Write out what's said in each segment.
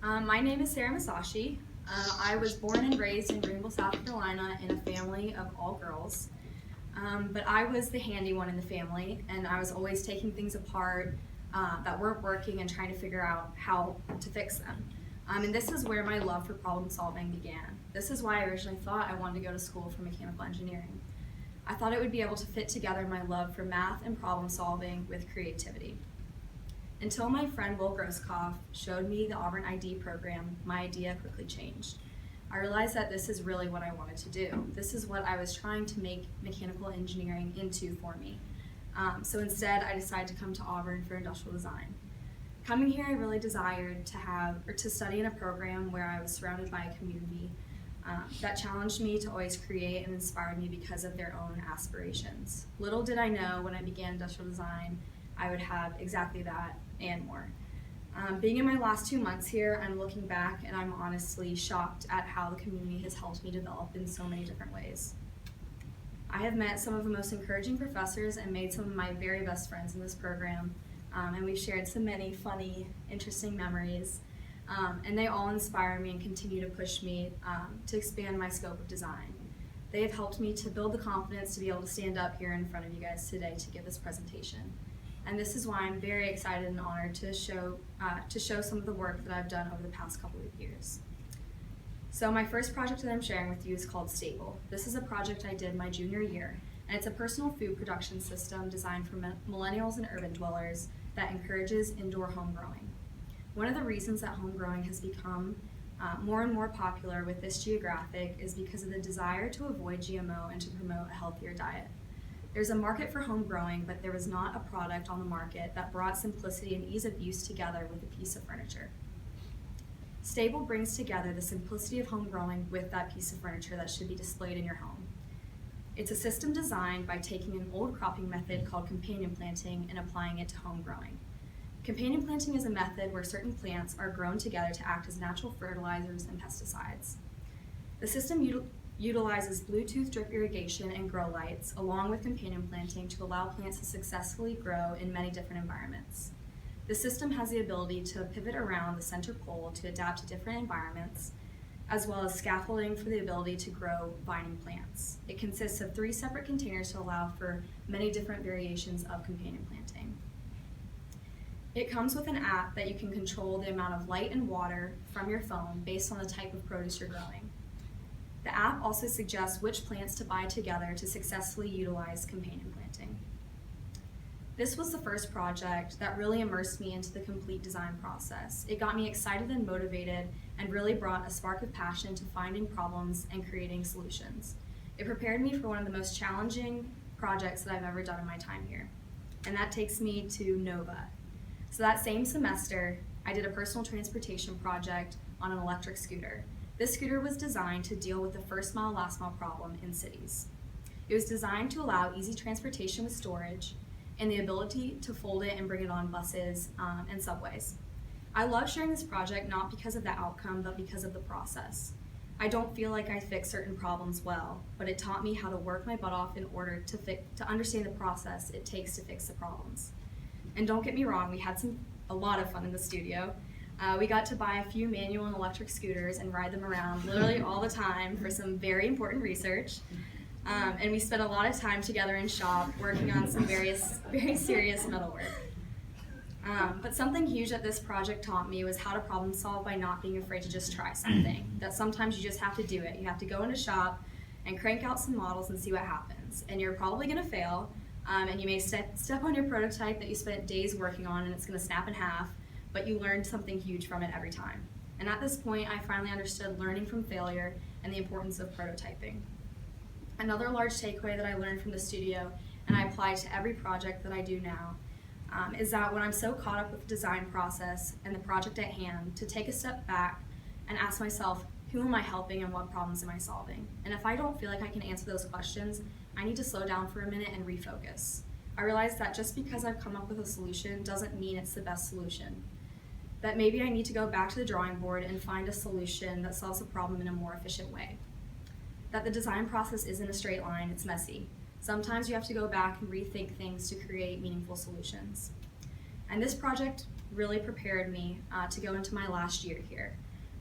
My name is Sara Musashi. I was born and raised in Greenville, South Carolina in a family of all girls. But I was the handy one in the family, and I was always taking things apart that weren't working and trying to figure out how to fix them. And this is where my love for problem solving began. This is why I originally thought I wanted to go to school for mechanical engineering. I thought it would be able to fit together my love for math and problem solving with creativity. Until my friend Will Grosskopf showed me the Auburn ID program, my idea quickly changed. I realized that this is really what I wanted to do. This is what I was trying to make mechanical engineering into for me. So instead, I decided to come to Auburn for industrial design. Coming here, I really desired to study in a program where I was surrounded by a community that challenged me to always create and inspired me because of their own aspirations. Little did I know when I began industrial design, I would have exactly that and more. Being in my last 2 months here, I'm looking back and I'm honestly shocked at how the community has helped me develop in so many different ways. I have met some of the most encouraging professors and made some of my very best friends in this program, and we've shared so many funny, interesting memories, and they all inspire me and continue to push me to expand my scope of design. They have helped me to build the confidence to be able to stand up here in front of you guys today to give this presentation. And this is why I'm very excited and honored to show some of the work that I've done over the past couple of years. So my first project that I'm sharing with you is called Stable. This is a project I did my junior year, and it's a personal food production system designed for millennials and urban dwellers that encourages indoor home growing. One of the reasons that home growing has become more and more popular with this geographic is because of the desire to avoid GMO and to promote a healthier diet. There's a market for home growing, but there was not a product on the market that brought simplicity and ease of use together with a piece of furniture. Stable brings together the simplicity of home growing with that piece of furniture that should be displayed in your home. It's a system designed by taking an old cropping method called companion planting and applying it to home growing. Companion planting is a method where certain plants are grown together to act as natural fertilizers and pesticides. The system utilizes Bluetooth drip irrigation and grow lights, along with companion planting to allow plants to successfully grow in many different environments. The system has the ability to pivot around the center pole to adapt to different environments, as well as scaffolding for the ability to grow vining plants. It consists of 3 separate containers to allow for many different variations of companion planting. It comes with an app that you can control the amount of light and water from your phone based on the type of produce you're growing. The app also suggests which plants to buy together to successfully utilize companion planting. This was the first project that really immersed me into the complete design process. It got me excited and motivated and really brought a spark of passion to finding problems and creating solutions. It prepared me for one of the most challenging projects that I've ever done in my time here, and that takes me to Nova. So that same semester, I did a personal transportation project on an electric scooter. This scooter was designed to deal with the first mile, last mile problem in cities. It was designed to allow easy transportation with storage and the ability to fold it and bring it on buses and subways. I love sharing this project not because of the outcome, but because of the process. I don't feel like I fixed certain problems well, but it taught me how to work my butt off in order to understand the process it takes to fix the problems. And don't get me wrong, we had a lot of fun in the studio. We got to buy a few manual and electric scooters and ride them around literally all the time for some very important research. And we spent a lot of time together in shop working on some very serious metalwork. But something huge that this project taught me was how to problem solve by not being afraid to just try something. That sometimes you just have to do it. You have to go into shop and crank out some models and see what happens. And you're probably gonna fail, and you may step on your prototype that you spent days working on and it's gonna snap in half, but you learned something huge from it every time. And at this point, I finally understood learning from failure and the importance of prototyping. Another large takeaway that I learned from the studio, and I apply to every project that I do now, is that when I'm so caught up with the design process and the project at hand, to take a step back and ask myself, who am I helping and what problems am I solving? And if I don't feel like I can answer those questions, I need to slow down for a minute and refocus. I realized that just because I've come up with a solution doesn't mean it's the best solution. That maybe I need to go back to the drawing board and find a solution that solves the problem in a more efficient way. That the design process isn't a straight line, it's messy. Sometimes you have to go back and rethink things to create meaningful solutions. And this project really prepared me to go into my last year here.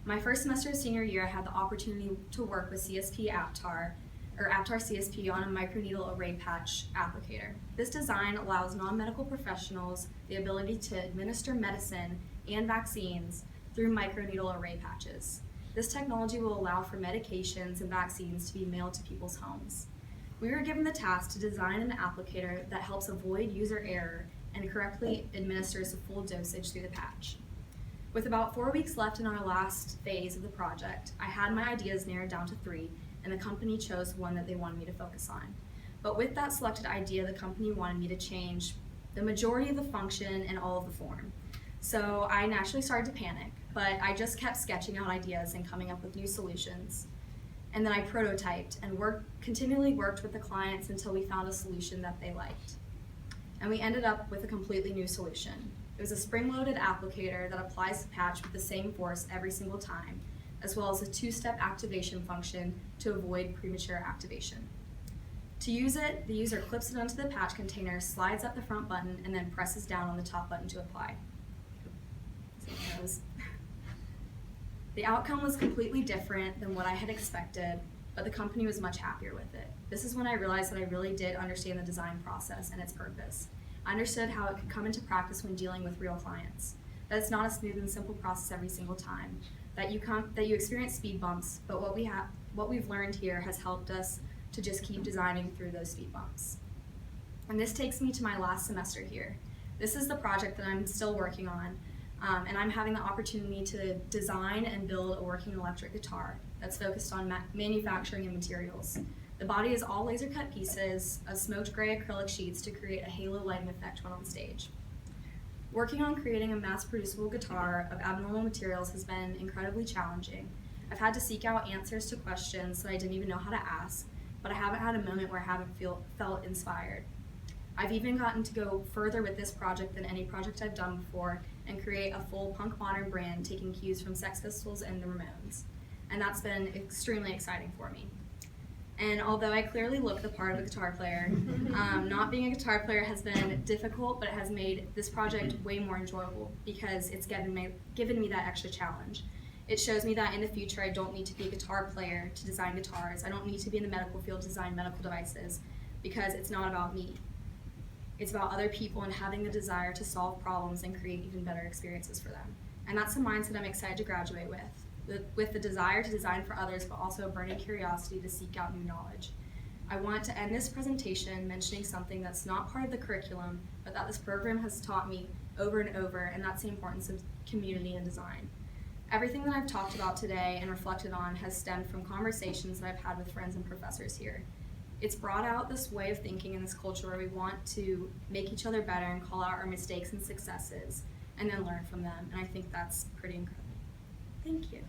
My first semester of senior year, I had the opportunity to work with CSP Aptar, or Aptar CSP, on a microneedle array patch applicator. This design allows non-medical professionals the ability to administer medicine and vaccines through microneedle array patches. This technology will allow for medications and vaccines to be mailed to people's homes. We were given the task to design an applicator that helps avoid user error and correctly administers the full dosage through the patch. With about 4 weeks left in our last phase of the project, I had my ideas narrowed down to 3, and the company chose one that they wanted me to focus on. But with that selected idea, the company wanted me to change the majority of the function and all of the form. So I naturally started to panic, but I just kept sketching out ideas and coming up with new solutions. And then I prototyped and continually worked with the clients until we found a solution that they liked. And we ended up with a completely new solution. It was a spring-loaded applicator that applies the patch with the same force every single time, as well as a 2-step activation function to avoid premature activation. To use it, the user clips it onto the patch container, slides up the front button, and then presses down on the top button to apply. The outcome was completely different than what I had expected, but the company was much happier with it. This is when I realized that I really did understand the design process and its purpose. I understood how it could come into practice when dealing with real clients. That it's not a smooth and simple process every single time. That you experience speed bumps, but what we've learned here has helped us to just keep designing through those speed bumps. And this takes me to my last semester here. This is the project that I'm still working on, and I'm having the opportunity to design and build a working electric guitar that's focused on manufacturing and materials. The body is all laser cut pieces of smoked gray acrylic sheets to create a halo lighting effect when on stage. Working on creating a mass-producible guitar of abnormal materials has been incredibly challenging. I've had to seek out answers to questions that I didn't even know how to ask, but I haven't had a moment where I haven't felt inspired. I've even gotten to go further with this project than any project I've done before and create a full punk modern brand taking cues from Sex Pistols and the Ramones. And that's been extremely exciting for me. And although I clearly look the part of a guitar player, not being a guitar player has been difficult, but it has made this project way more enjoyable because it's given me that extra challenge. It shows me that in the future I don't need to be a guitar player to design guitars. I don't need to be in the medical field to design medical devices because it's not about me. It's about other people and having the desire to solve problems and create even better experiences for them. And that's the mindset I'm excited to graduate with the desire to design for others, but also a burning curiosity to seek out new knowledge. I want to end this presentation mentioning something that's not part of the curriculum, but that this program has taught me over and over, and that's the importance of community and design. Everything that I've talked about today and reflected on has stemmed from conversations that I've had with friends and professors here. It's brought out this way of thinking in this culture where we want to make each other better and call out our mistakes and successes, and then learn from them, and I think that's pretty incredible. Thank you.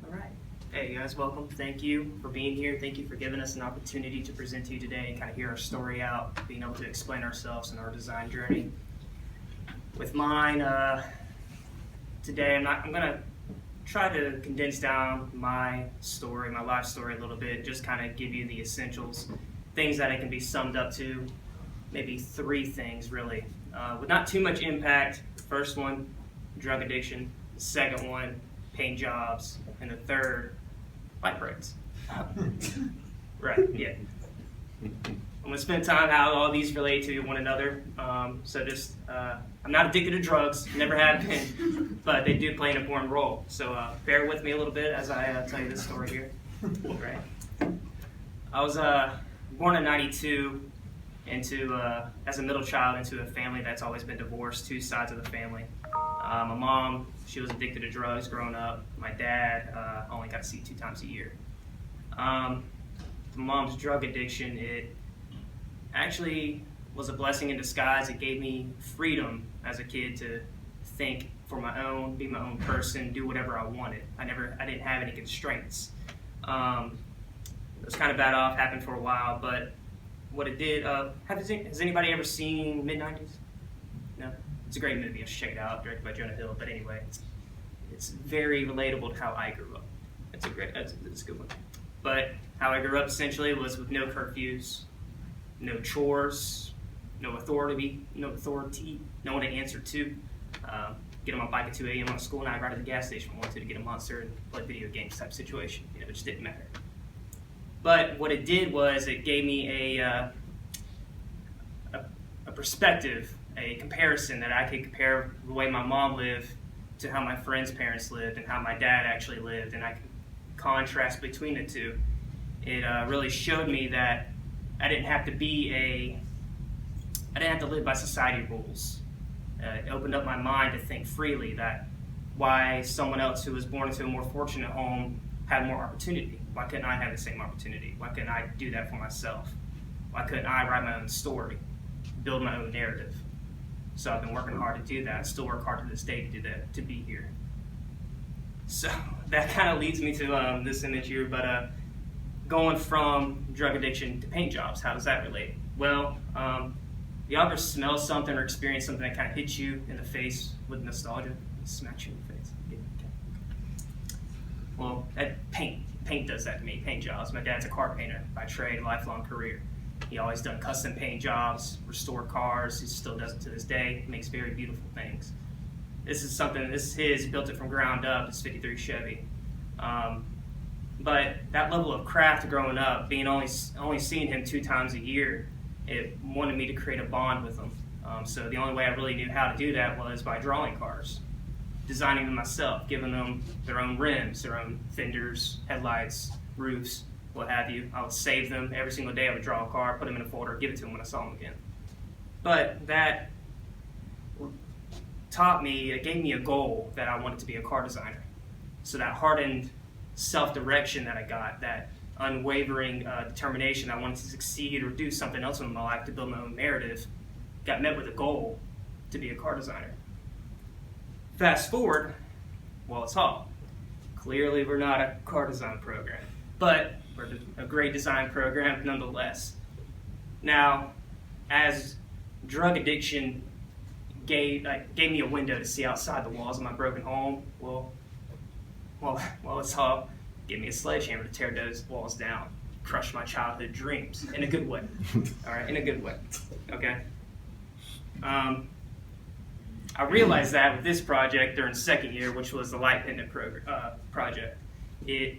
All right. Hey guys, welcome. Thank you for being here. Thank you for giving us an opportunity to present to you today and kind of hear our story out, being able to explain ourselves and our design journey. With mine, today I'm gonna try to condense down my story, my life story a little bit, just kind of give you the essentials, things that it can be summed up to. Maybe 3 things really, with not too much impact. The first one, drug addiction. The second one, paying jobs. And the third, bike rides. Right, yeah. I'm gonna spend time how all these relate to one another. I'm not addicted to drugs, never have been, but they do play an important role. So bear with me a little bit as I tell you this story here. Right. I was born in '92. As a middle child into a family that's always been divorced, 2 sides of the family. My mom, she was addicted to drugs growing up. My dad only got to see 2 times a year. My mom's drug addiction, it actually was a blessing in disguise. It gave me freedom as a kid to think for my own, be my own person, do whatever I wanted. I didn't have any constraints. It was kind of bad off, happened for a while, but what it did, has anybody ever seen Mid-90s? No? It's a great movie, you should check it out, directed by Jonah Hill, but anyway, it's very relatable to how I grew up. It's a good one. But how I grew up essentially was with no curfews, no chores, no authority, no one to answer to. Get on my bike at 2 a.m. on a school night, ride to the gas station if I wanted to get a monster and play video games type situation. It just didn't matter. But what it did was it gave me a perspective, a comparison that I could compare the way my mom lived to how my friends' parents lived and how my dad actually lived, and I could contrast between the two. It really showed me that I didn't have to live by society rules. It opened up my mind to think freely that why someone else who was born into a more fortunate home had more opportunity. Why couldn't I have the same opportunity? Why couldn't I do that for myself? Why couldn't I write my own story, build my own narrative? So I've been working hard to do that. I still work hard to this day to do that, to be here. So that kind of leads me to this image here, but going from drug addiction to paint jobs, how does that relate? Well, you ever smell something or experience something that kind of hits you in the face with nostalgia? It smacks you in the face. Well, that paint does that to me, paint jobs. My dad's a car painter by trade, lifelong career. He always done custom paint jobs, restored cars. He still does it to this day. He makes very beautiful things. This is his. He built it from ground up. It's 53 Chevy. But that level of craft growing up, being only seeing him 2 times a year, it wanted me to create a bond with him. So the only way I really knew how to do that was by drawing cars, designing them myself, giving them their own rims, their own fenders, headlights, roofs, what have you. I would save them every single day. I would draw a car, put them in a folder, give it to them when I saw them again. But that it gave me a goal that I wanted to be a car designer. So that hardened self-direction that I got, that unwavering determination I wanted to succeed or do something else in my life to build my own narrative, got met with a goal to be a car designer. Fast forward, well, it's all. Clearly we're not a car design program, but we're a great design program nonetheless. Now, as drug addiction gave me a window to see outside the walls of my broken home, well, it's all. Give me a sledgehammer to tear those walls down, crush my childhood dreams in a good way. All right, in a good way. Okay. I realized that with this project during second year, which was the light pendant project. I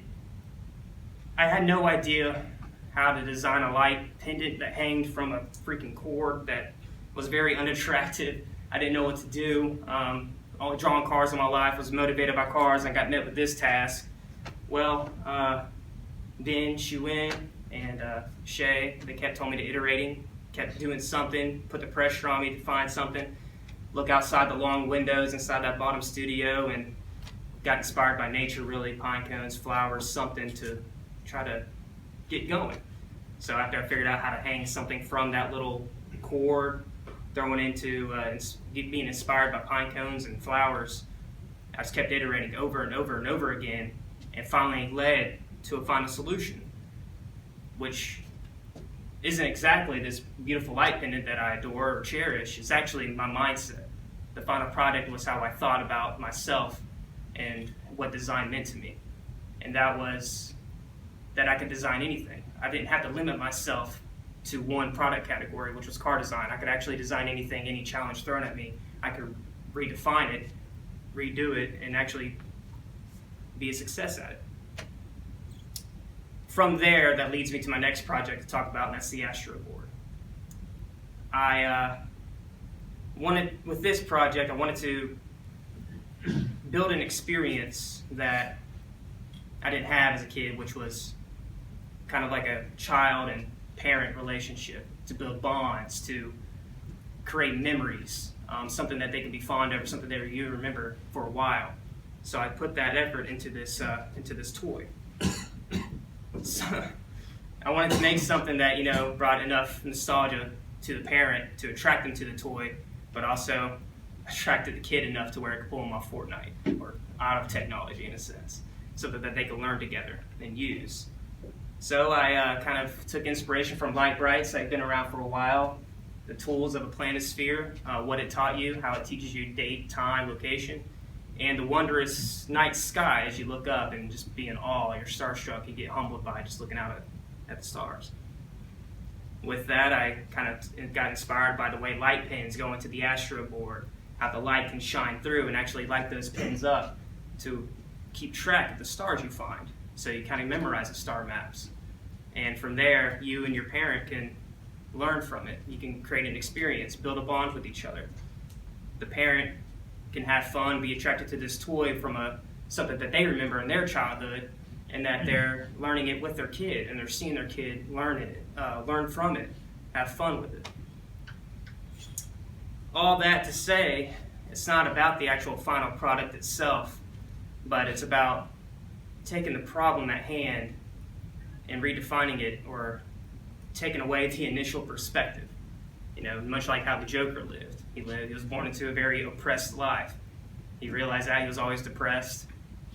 had no idea how to design a light pendant that hanged from a freaking cord that was very unattractive. I didn't know what to do. Only drawing cars in my life, was motivated by cars, and got met with this task. Well, Ben, Chou, and Shay, they kept telling me to iterating, kept doing something, put the pressure on me to find something, look outside the long windows inside that bottom studio, and got inspired by nature, really, pine cones, flowers, something to try to get going. So after I figured out how to hang something from that little cord, throwing into being inspired by pine cones and flowers, I just kept iterating over and over and over again, and finally led to a final solution, which isn't exactly this beautiful light pendant that I adore or cherish. It's actually my mindset. The final product was how I thought about myself and what design meant to me. And that was that I could design anything. I didn't have to limit myself to one product category, which was car design. I could actually design anything, any challenge thrown at me. I could redefine it, redo it, and actually be a success at it. From there, that leads me to my next project to talk about, and that's the Astro board. With this project, I wanted to build an experience that I didn't have as a kid, which was kind of like a child and parent relationship, to build bonds, to create memories, something that they can be fond of, or something that you remember for a while. So I put that effort into this toy. So I wanted to make something that brought enough nostalgia to the parent to attract them to the toy, but also attracted the kid enough to where it could pull them off Fortnite or out of technology in a sense, so that they could learn together and use. So I kind of took inspiration from Light Brights. I've been around for a while. The tools of a planisphere, what it taught you, how it teaches you date, time, location, and the wondrous night sky as you look up and just be in awe. You're starstruck. You get humbled by just looking out at the stars. With that, I kind of got inspired by the way light pins go into the astro board, how the light can shine through and actually light those pins up to keep track of the stars you find. So you kind of memorize the star maps. And from there, you and your parent can learn from it. You can create an experience, build a bond with each other. The parent can have fun, be attracted to this toy from something that they remember in their childhood, and that they're learning it with their kid, and they're seeing their kid learn from it, have fun with it. All that to say, it's not about the actual final product itself, but it's about taking the problem at hand and redefining it, or taking away the initial perspective. You know, much like how the Joker lived. He was born into a very oppressed life. He realized that he was always depressed,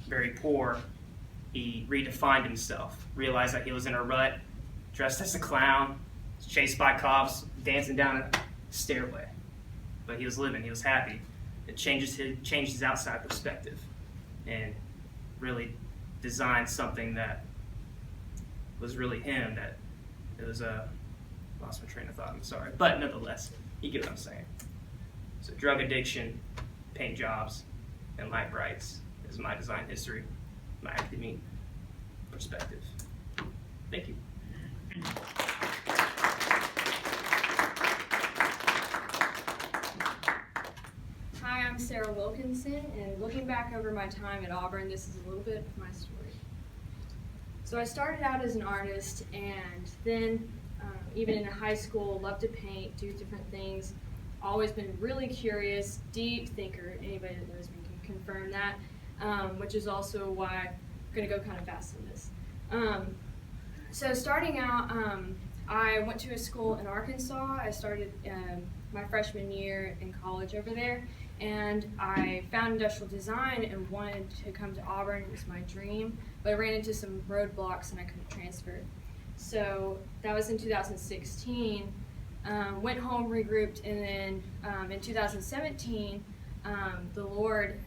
very poor. He redefined himself, realized that he was in a rut, dressed as a clown, chased by cops, dancing down a stairway. But he was living, he was happy. It changed his outside perspective and really designed something that was really him, that it was lost my train of thought, I'm sorry. But nonetheless, you get what I'm saying. So drug addiction, paint jobs, and light brights is my design history, my academic perspective. Thank you. Hi, I'm Sara Wilkinson, and looking back over my time at Auburn, this is a little bit of my story. So I started out as an artist, and then even in high school, loved to paint, do different things. Always been really curious, deep thinker. Anybody that knows me can confirm that, which is also why I'm going to go kind of fast on this. So starting out, I went to a school in Arkansas. I started my freshman year in college over there, and I found industrial design and wanted to come to Auburn. It was my dream, but I ran into some roadblocks and I couldn't transfer. So that was in 2016. Went home, regrouped, and then in 2017, the Lord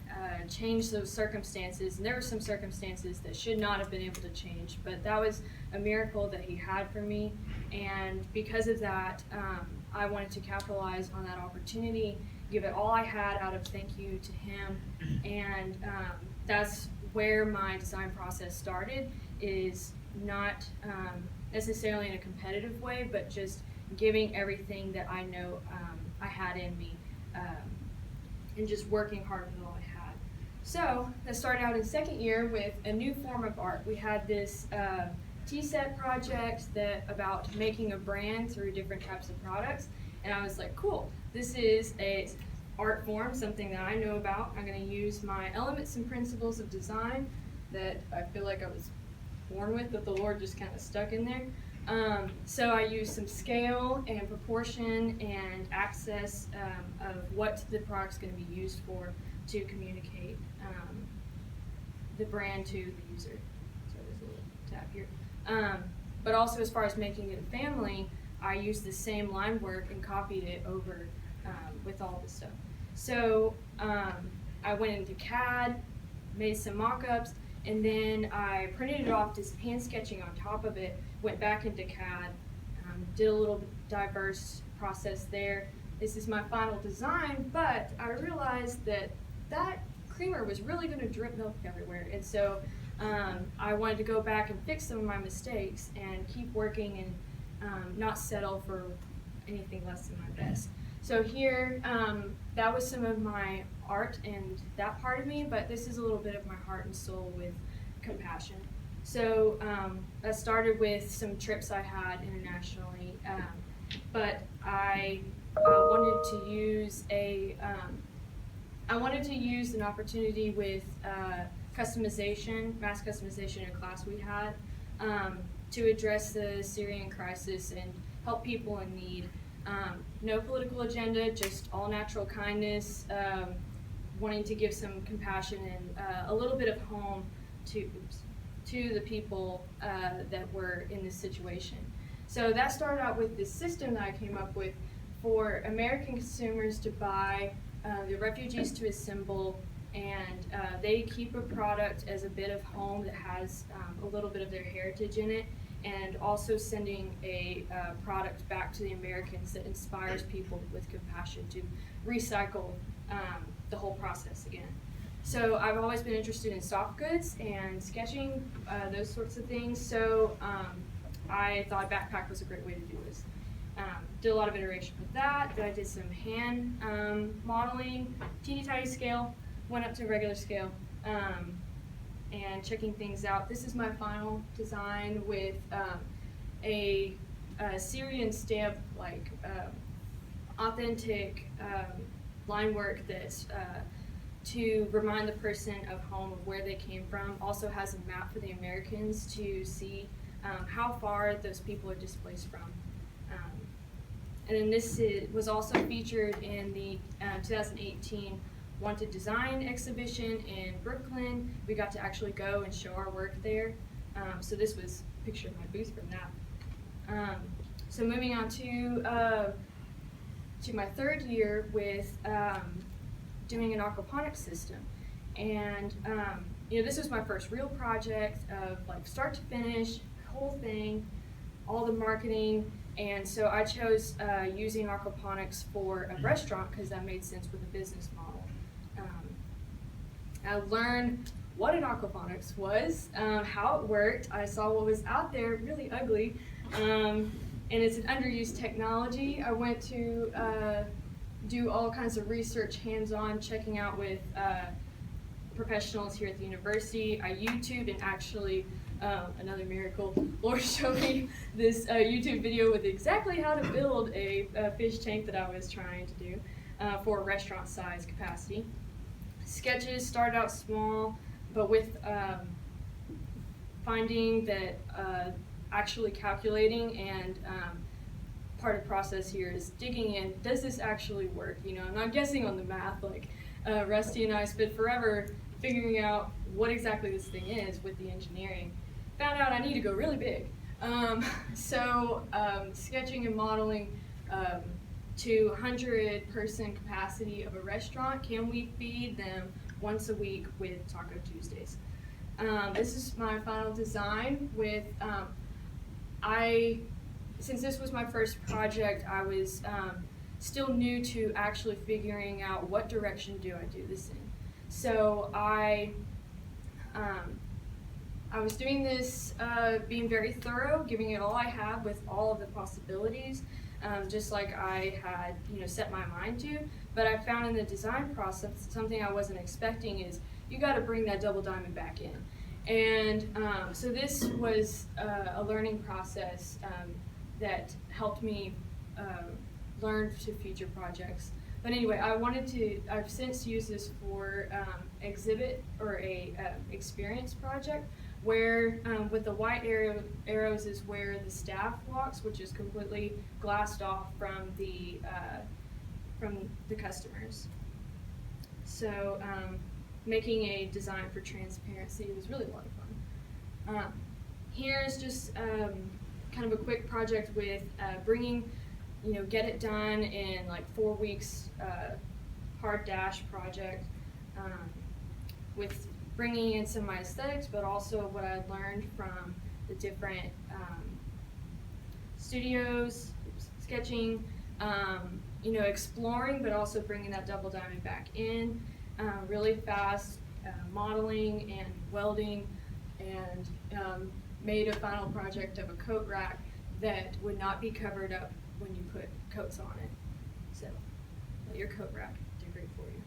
changed those circumstances, and there were some circumstances that should not have been able to change, but that was a miracle that He had for me, and because of that, I wanted to capitalize on that opportunity, give it all I had out of thank you to Him, and that's where my design process started, is not necessarily in a competitive way, but just giving everything that I know I had in me, and just working hard with all I had. So I started out in second year with a new form of art. We had this T-set project about making a brand through different types of products, and I was like, cool, this is a art form, something that I know about. I'm going to use my elements and principles of design that I feel like I was born with, that the Lord just kind of stuck in there. So I used some scale and proportion and access of what the product's going to be used for to communicate the brand to the user. So there's a little tab here. But also as far as making it a family, I used the same line work and copied it over with all the stuff. So I went into CAD, made some mock-ups, and then I printed it off, just hand sketching on top of it, went back into CAD, did a little diverse process there. This is my final design, but I realized that creamer was really going to drip milk everywhere, and so I wanted to go back and fix some of my mistakes and keep working and not settle for anything less than my best. So here, that was some of my art and that part of me, but this is a little bit of my heart and soul with compassion. So I started with some trips I had internationally, but I wanted to use an opportunity with customization, mass customization in a class we had, to address the Syrian crisis and help people in need. No political agenda, just all natural kindness, wanting to give some compassion and a little bit of home to the people that were in this situation. So that started out with this system that I came up with for American consumers to buy the refugees to assemble, and they keep a product as a bit of home that has a little bit of their heritage in it, and also sending a product back to the Americans that inspires people with compassion to recycle the whole process again. So I've always been interested in soft goods and sketching, those sorts of things. So I thought a backpack was a great way to do this. Did a lot of iteration with that. Then I did some hand modeling, teeny tiny scale, went up to regular scale, and checking things out. This is my final design with a Syrian stamp, like authentic line work that's to remind the person of home, of where they came from. Also has a map for the Americans to see how far those people are displaced from. And then this was also featured in the 2018 Wanted Design exhibition in Brooklyn. We got to actually go and show our work there. So this was a picture of my booth from that. So moving on to my third year with doing an aquaponics system. And this was my first real project of like start to finish, whole thing, all the marketing. And so I chose using aquaponics for a restaurant because that made sense with a business model. I learned what an aquaponics was, how it worked. I saw what was out there, really ugly, and it's an underused technology. I went to do all kinds of research, hands-on, checking out with professionals here at the university. I YouTubed and actually, another miracle, Lord showed me this YouTube video with exactly how to build a fish tank that I was trying to do for a restaurant size capacity. Sketches started out small, but with finding that actually calculating and part of the process here is digging in, does this actually work? I'm not guessing on the math like Rusty and I spent forever figuring out what exactly this thing is with the engineering. Found out I need to go really big. So sketching and modeling to 100-person capacity of a restaurant, can we feed them once a week with Taco Tuesdays? This is my final design with, since this was my first project, I was still new to actually figuring out what direction do I do this in. So I was doing this, being very thorough, giving it all I have with all of the possibilities, just like I had, set my mind to. But I found in the design process something I wasn't expecting is you got to bring that double diamond back in. And so this was a learning process that helped me learn to future projects. But anyway, I've since used this for exhibit or a experience project where with the white arrows is where the staff walks, which is completely glassed off from the customers. So making a design for transparency was really a lot of fun. Here's just kind of a quick project with bringing, get it done in like 4 weeks, hard dash project with bringing in some of my aesthetics, but also what I learned from the different studios, sketching, exploring, but also bringing that double diamond back in, really fast modeling and welding, and made a final project of a coat rack that would not be covered up when you put coats on it. So let your coat rack do great for you.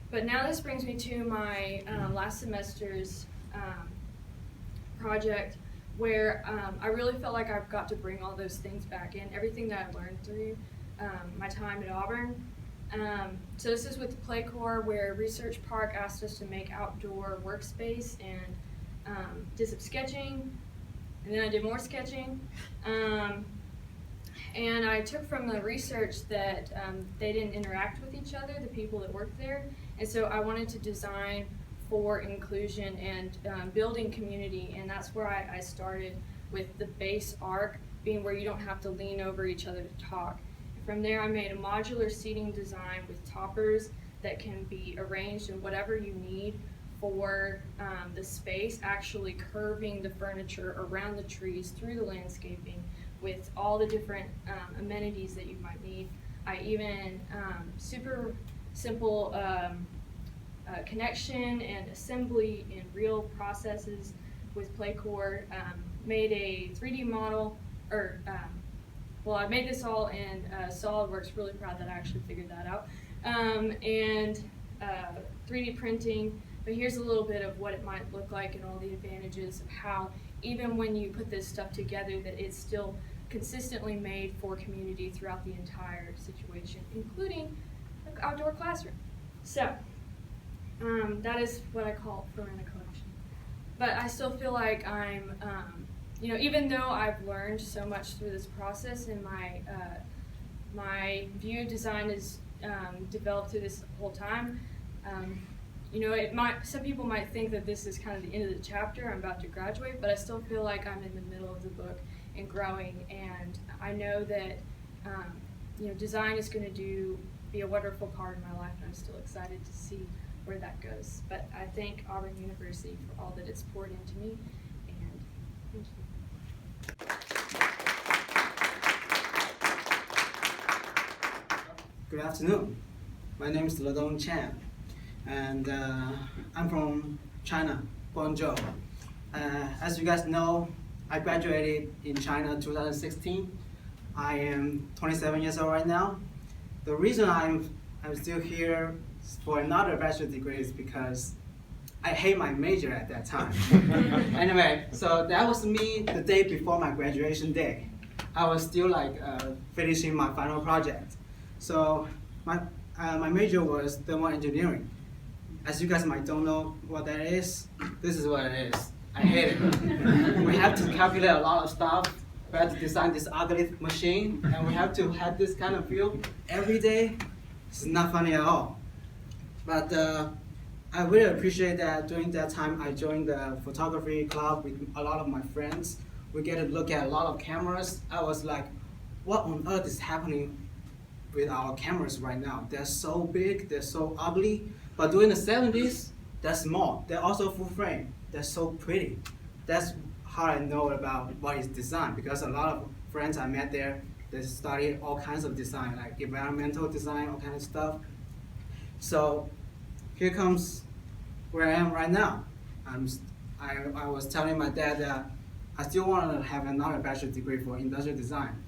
But now this brings me to my last semester's project where I really felt like I've got to bring all those things back in, everything that I learned through my time at Auburn. So this is with the Play Corps, where Research Park asked us to make outdoor workspace, and did some sketching, and then I did more sketching. And I took from the research that they didn't interact with each other, the people that worked there, and so I wanted to design for inclusion and building community, and that's where I started with the base arc being where you don't have to lean over each other to talk. From there, I made a modular seating design with toppers that can be arranged in whatever you need for the space, actually curving the furniture around the trees through the landscaping with all the different amenities that you might need. I even super simple connection and assembly in real processes with Playcore, made a 3D model, or well, I made this all in SolidWorks. Really proud that I actually figured that out. And 3D printing. But here's a little bit of what it might look like and all the advantages of how, even when you put this stuff together, that it's still consistently made for community throughout the entire situation, including the outdoor classroom. So that is what I call Forana collection. But I still feel like I'm, you know, even though I've learned so much through this process, and my view of design is developed through this whole time. You know, some people might think that this is kind of the end of the chapter, I'm about to graduate, but I still feel like I'm in the middle of the book and growing, and I know that, you know, design is going to be a wonderful part of my life, and I'm still excited to see where that goes. But I thank Auburn University for all that it's poured into me, and thank you. Good afternoon. My name is Ledong Chan, and I'm from China, Guangzhou. As you guys know, I graduated in China 2016. I am 27 years old right now. The reason I'm still here for another bachelor degree is because I hate my major at that time. Anyway, so that was me the day before my graduation day. I was still finishing my final project. So my major was thermal engineering. As you guys might don't know what that is, this is what it is. I hate it. We have to calculate a lot of stuff. We have to design this ugly machine, and we have to have this kind of view every day. It's not funny at all. But I really appreciate that during that time I joined the photography club with a lot of my friends. We get to look at a lot of cameras. I was like, what on earth is happening with our cameras right now? They're so big, they're so ugly. But during the 70s, they're small. They're also full frame. They're so pretty. That's how I know about what is design, because a lot of friends I met there, they study all kinds of design, like environmental design, all kinds of stuff. So here comes where I am right now. I was telling my dad that I still want to have another bachelor degree for industrial design.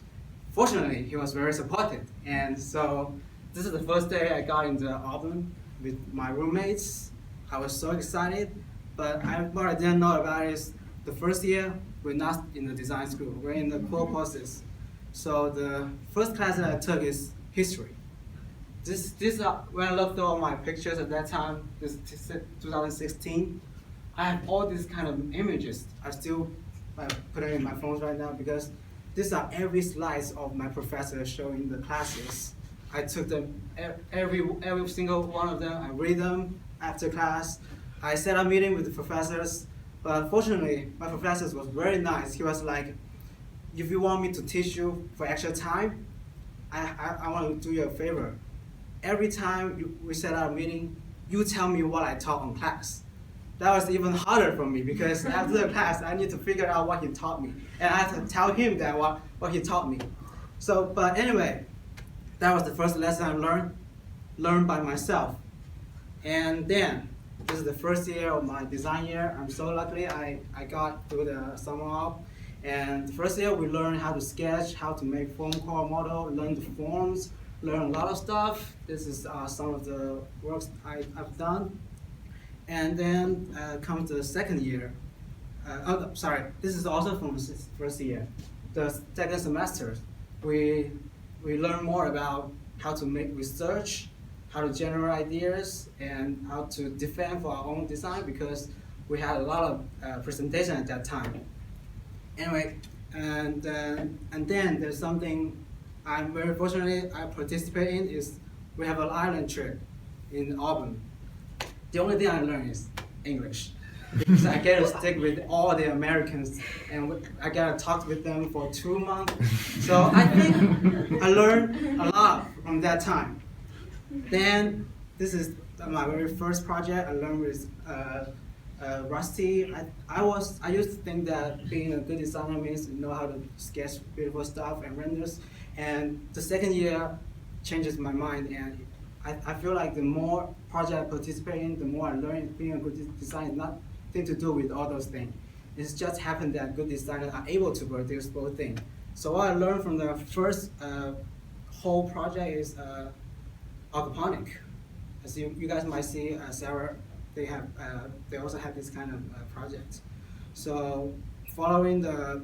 Fortunately, he was very supportive, and so this is the first day I got into Auburn with my roommates. I was so excited, but what I didn't know about is the first year we're not in the design school, we're in the core courses. So the first class that I took is history. When I looked at all my pictures at that time, this 2016, I have all these kind of images. I still put it in my phone right now because these are every slides of my professor showing the classes. I took them, every single one of them, I read them after class. I set up meeting with the professors, but unfortunately, my professor was very nice. He was like, if you want me to teach you for extra time, I want to do you a favor. Every time we set up a meeting, you tell me what I taught on class. That was even harder for me because after the class, I need to figure out what he taught me. And I have to tell him that what he taught me. So, but anyway, that was the first lesson I learned by myself. And then, this is the first year of my design year. I'm so lucky I got through the summer off. And the first year we learned how to sketch, how to make foam core model, learn the forms, learn a lot of stuff. This is some of the works I've done. And then comes the second year. This is also from the first year. The second semester, we learn more about how to make research, how to generate ideas, and how to defend for our own design because we had a lot of presentation at that time. Anyway, and then there's something I'm very fortunate I participate in is we have an island trip in Auburn. The only thing I learned is English. Because I get to stick with all the Americans and I got to talk with them for 2 months. So I think I learned a lot from that time. Then this is my very first project I learned with Rusty. I used to think that being a good designer means you know how to sketch beautiful stuff and renders. And the second year changes my mind, and I feel like the more project I participate in, the more I learn. Being a good designer is nothing to do with all those things. It's just happened that good designers are able to produce both things. So what I learned from the first whole project is aquaponic. As you guys might see, Sara, they also have this kind of project. So following the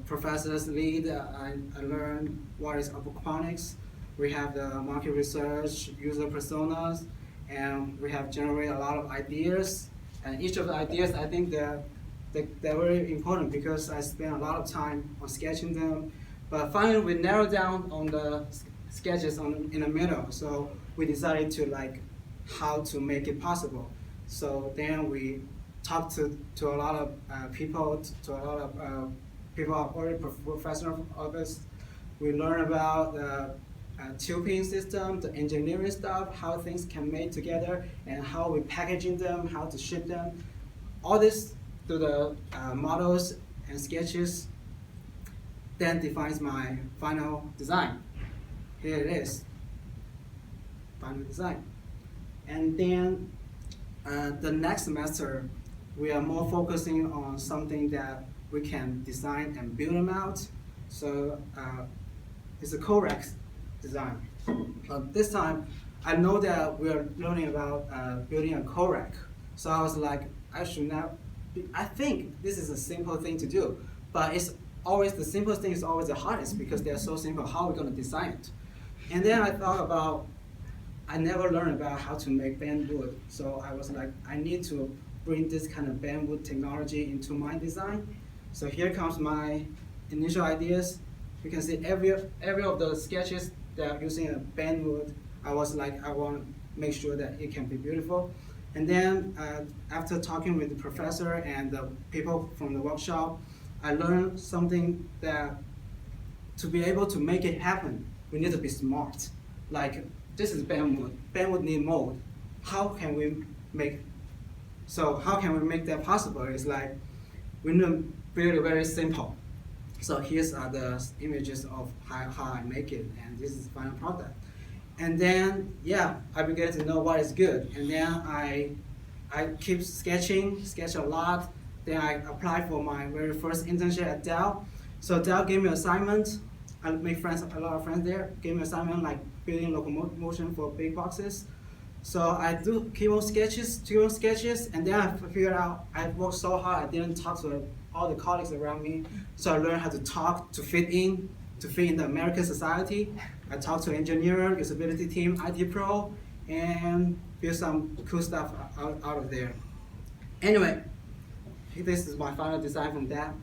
professor's lead, I learned what is aquaponics. We have the market research, user personas, and we have generated a lot of ideas. And each of the ideas, I think they're very important because I spent a lot of time on sketching them. But finally, we narrowed down on the sketches in the middle. So we decided to how to make it possible. So then we talked to a lot of people, to a lot of people who are already professional artists. We learned about the tubing system, the engineering stuff, how things can made together, and how we packaging them, how to ship them. All this through the models and sketches then defines my final design. Here it is, final design. And then the next semester, we are more focusing on something that we can design and build them out. So it's a co-rack design. This time, I know that we are learning about building a co-rack. So I was like, I think this is a simple thing to do, but it's always the simplest thing is always the hardest because they're so simple. How are we going to design it? And then I thought about, I never learned about how to make bamboo. So I was like, I need to bring this kind of bamboo technology into my design. So here comes my initial ideas. You can see every of the sketches that are using a bamboo. I was like, I want to make sure that it can be beautiful. And then after talking with the professor and the people from the workshop, I learned something that to be able to make it happen, we need to be smart. Like, this is bamboo. Bamboo need mold. How can we make that possible? It's like, we need to build it very simple. So here's the images of how I make it, and this is the final product. And then, I began to know what is good. And then I keep sketch a lot. Then I applied for my very first internship at Dell. So Dell gave me an assignment. I made a lot of friends there. Gave me an assignment like building locomotion for big boxes. So I keep on sketches, and then I figured out I worked so hard I didn't talk to all the colleagues around me. So I learned how to talk to fit in the American society. I talked to engineer, usability team, IT pro, and build some cool stuff out of there. Anyway, this is my final design from that.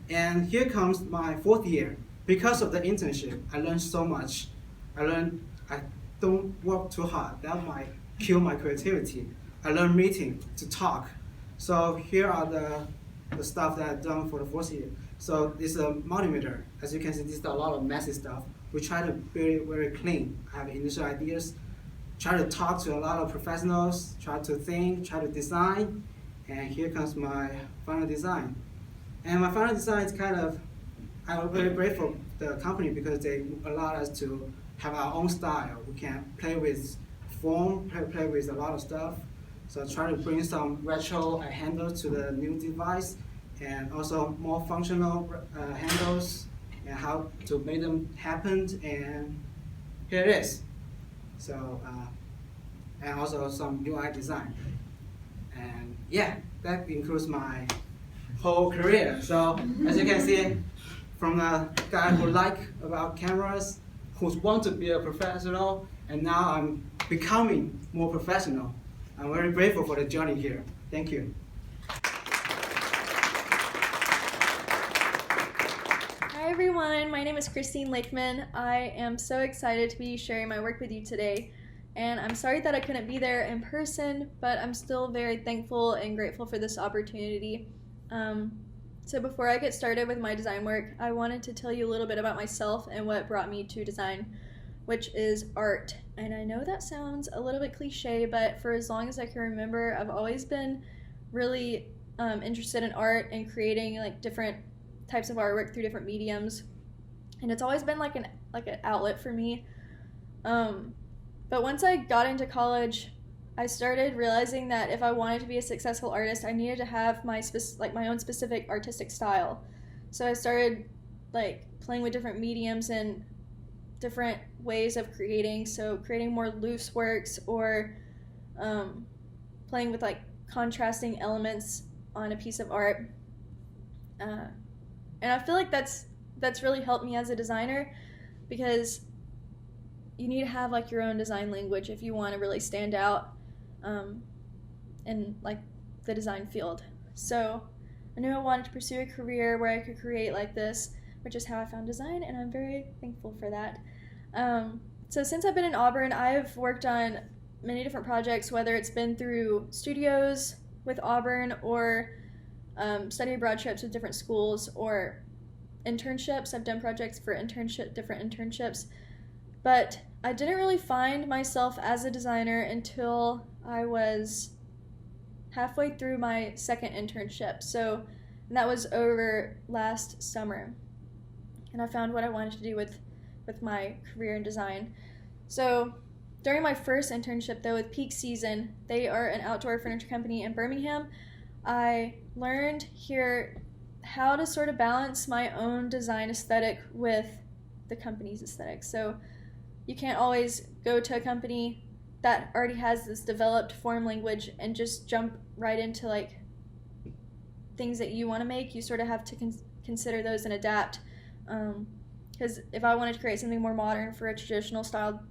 And here comes my fourth year. Because of the internship, I learned so much. I learned I don't work too hard. That might kill my creativity. I learned meeting, to talk. So here are the stuff that I've done for the fourth year. So this is a multimeter. As you can see, this is a lot of messy stuff. We try to build it very clean. I have initial ideas, try to talk to a lot of professionals, try to think, try to design, and here comes my final design. And my final design is I'm very grateful to the company because they allowed us to have our own style. We can play with form, play with a lot of stuff. So try to bring some retro handles to the new device, and also more functional handles, and how to make them happen. And here it is. So, and also some UI design. And that includes my whole career. So as you can see, from a guy who about cameras, who want to be a professional, and now I'm becoming more professional. I'm very grateful for the journey here. Thank you. Hi everyone, my name is Christine Lakeman. I am so excited to be sharing my work with you today. And I'm sorry that I couldn't be there in person, but I'm still very thankful and grateful for this opportunity. So before I get started with my design work, I wanted to tell you a little bit about myself and what brought me to design. which is art. And I know that sounds a little bit cliche, but for as long as I can remember, I've always been really interested in art and creating like different types of artwork through different mediums, and it's always been like an outlet for me. But once I got into college, I started realizing that if I wanted to be a successful artist, I needed to have my own specific artistic style. So I started like playing with different mediums and different ways of creating. So creating more loose works, or playing with like contrasting elements on a piece of art. And I feel like that's really helped me as a designer, because you need to have like your own design language if you want to really stand out in like the design field. So I knew I wanted to pursue a career where I could create like this, which is how I found design, and I'm very thankful for that. So since I've been in Auburn, I've worked on many different projects, whether it's been through studios with Auburn, or study abroad trips with different schools, or internships. I've done projects for different internships, but I didn't really find myself as a designer until I was halfway through my second internship. So that was over last summer, and I found what I wanted to do with my career in design. So during my first internship, though, with Peak Season, they are an outdoor furniture company in Birmingham, I learned here how to sort of balance my own design aesthetic with the company's aesthetic. So you can't always go to a company that already has this developed form language and just jump right into like things that you want to make. You sort of have to consider those and adapt. Because if I wanted to create something more modern for a traditional style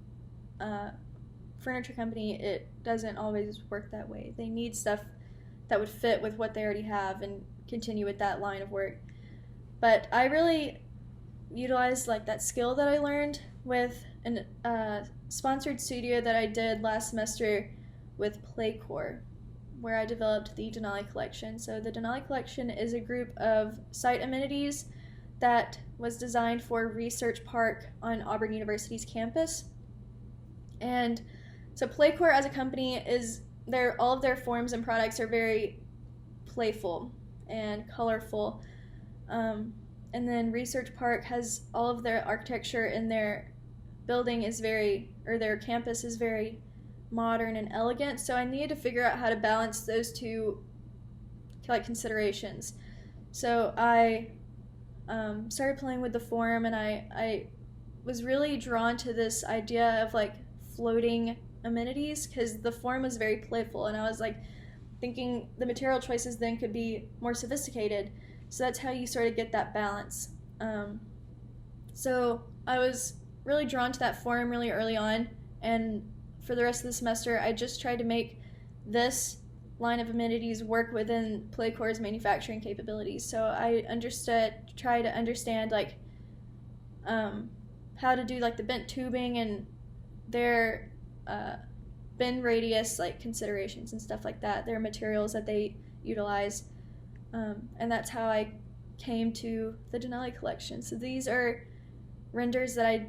furniture company, it doesn't always work that way. They need stuff that would fit with what they already have and continue with that line of work. But I really utilized like that skill that I learned with a sponsored studio that I did last semester with Playcore, where I developed the Denali Collection. So the Denali Collection is a group of site amenities that was designed for Research Park on Auburn University's campus. And so Playcore as a company all of their forms and products are very playful and colorful. And then Research Park has all of their architecture, and their building their campus is very modern and elegant. So I needed to figure out how to balance those two like considerations. So I started playing with the form, and I was really drawn to this idea of like floating amenities, because the form was very playful, and I was like thinking the material choices then could be more sophisticated. So that's how you sort of get that balance. So I was really drawn to that form really early on, and for the rest of the semester I just tried to make this line of amenities work within Playcore's manufacturing capabilities. So I tried to understand like how to do like the bent tubing and their bend radius like considerations and stuff like that, their materials that they utilize, and that's how I came to the Denali Collection. So these are renders that I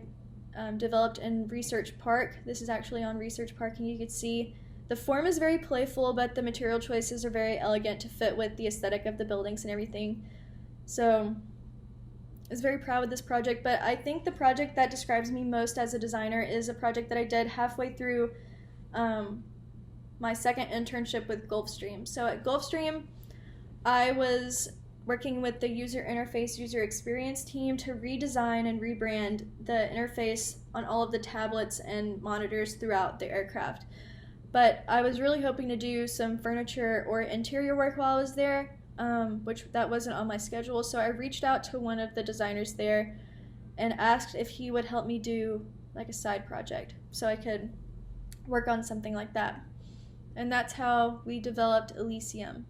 developed in Research Park. This is actually on Research Park, and you can see the form is very playful, but the material choices are very elegant to fit with the aesthetic of the buildings and everything. So I was very proud of this project, but I think the project that describes me most as a designer is a project that I did halfway through my second internship with Gulfstream. So at Gulfstream, I was working with the user experience team to redesign and rebrand the interface on all of the tablets and monitors throughout the aircraft. But I was really hoping to do some furniture or interior work while I was there, which that wasn't on my schedule. So I reached out to one of the designers there and asked if he would help me do like a side project so I could work on something like that. And that's how we developed Elysium.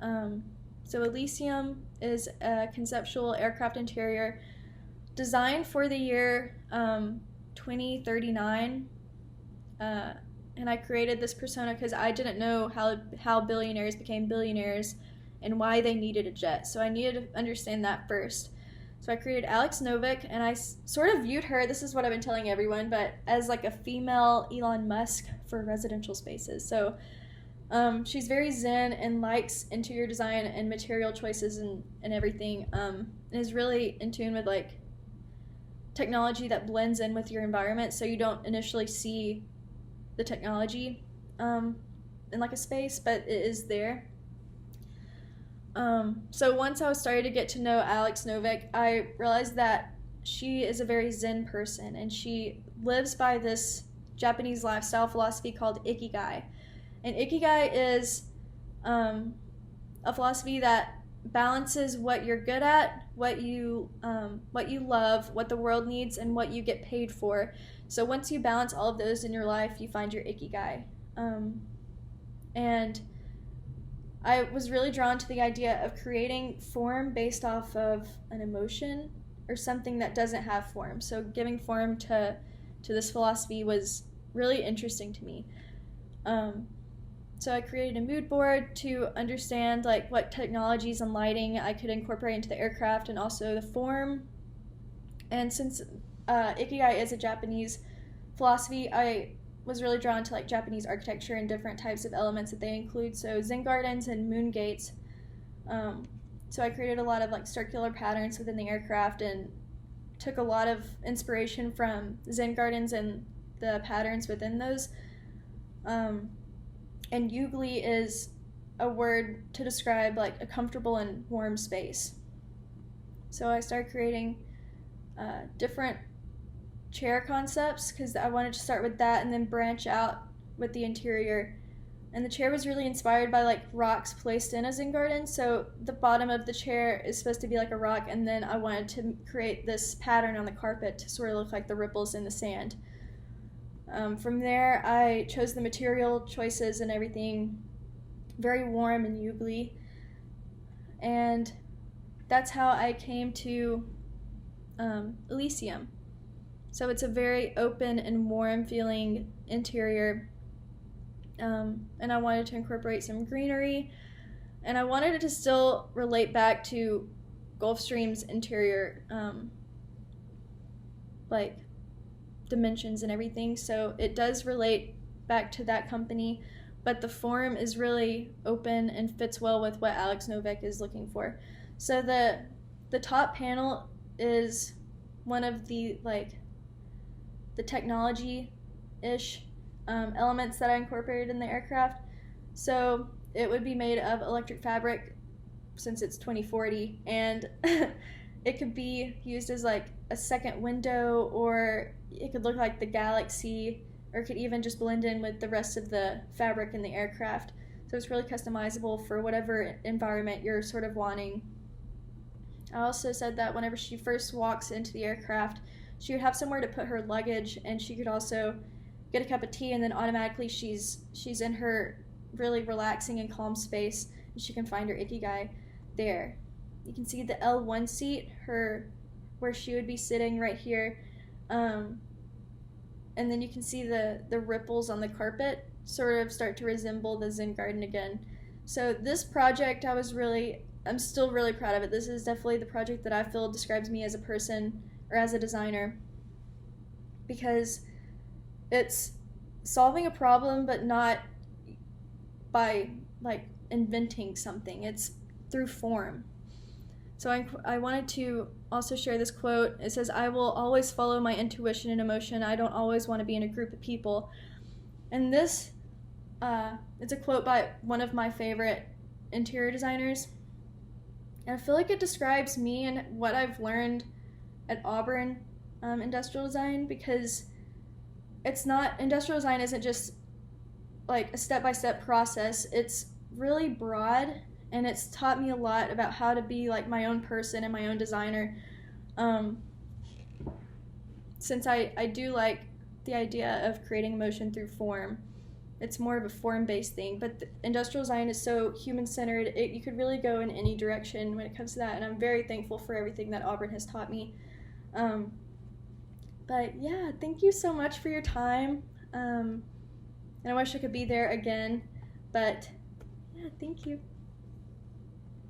So Elysium is a conceptual aircraft interior designed for the year 2039. And I created this persona because I didn't know how billionaires became billionaires and why they needed a jet. So I needed to understand that first. So I created Alex Novick, and I sort of viewed her, this is what I've been telling everyone, but as like a female Elon Musk for residential spaces. So she's very zen and likes interior design and material choices and everything, and is really in tune with like technology that blends in with your environment, so you don't initially see the technology in like a space, but it is there. So once I was starting to get to know Alex Novick, I realized that she is a very zen person, and she lives by this Japanese lifestyle philosophy called Ikigai. And Ikigai is a philosophy that balances what you're good at, what you love, what the world needs, and what you get paid for. So once you balance all of those in your life, you find your Ikigai. And I was really drawn to the idea of creating form based off of an emotion or something that doesn't have form. So giving form to this philosophy was really interesting to me. So I created a mood board to understand like what technologies and lighting I could incorporate into the aircraft, and also the form. And since Ikigai is a Japanese philosophy, I was really drawn to like Japanese architecture and different types of elements that they include, so Zen gardens and moon gates. So I created a lot of like circular patterns within the aircraft and took a lot of inspiration from Zen gardens and the patterns within those. And yugli is a word to describe like a comfortable and warm space. So I started creating different chair concepts because I wanted to start with that and then branch out with the interior. And the chair was really inspired by like rocks placed in a Zen garden. So the bottom of the chair is supposed to be like a rock, and then I wanted to create this pattern on the carpet to sort of look like the ripples in the sand. From there, I chose the material choices and everything very warm and yugli, and that's how I came to Elysium. So it's a very open and warm feeling interior, and I wanted to incorporate some greenery, and I wanted it to still relate back to Gulfstream's interior like dimensions and everything, so it does relate back to that company, but the form is really open and fits well with what Alex Novick is looking for. So the top panel is one of the like the technology-ish elements that I incorporated in the aircraft. So it would be made of electric fabric since it's 2040, and it could be used as like a second window, or it could look like the galaxy, or it could even just blend in with the rest of the fabric in the aircraft. So it's really customizable for whatever environment you're sort of wanting. I also said that whenever she first walks into the aircraft, she would have somewhere to put her luggage, and she could also get a cup of tea, and then automatically she's in her really relaxing and calm space, and she can find her Ikigai there. You can see the L1 seat, where she would be sitting right here, and then you can see the ripples on the carpet sort of start to resemble the Zen garden again. So this project, I'm still really proud of it. This is definitely the project that I feel describes me as a person or as a designer, because it's solving a problem, but not by like inventing something. It's through form. So I wanted to also share this quote. It says, "I will always follow my intuition and emotion. I don't always want to be in a group of people." And this, it's a quote by one of my favorite interior designers. And I feel like it describes me and what I've learned at Auburn industrial design, because industrial design isn't just like a step-by-step process. It's really broad, and it's taught me a lot about how to be like my own person and my own designer. Since I do like the idea of creating emotion through form, it's more of a form-based thing, but industrial design is so human-centered, you could really go in any direction when it comes to that, and I'm very thankful for everything that Auburn has taught me. But yeah, thank you so much for your time, and I wish I could be there again, but yeah, thank you.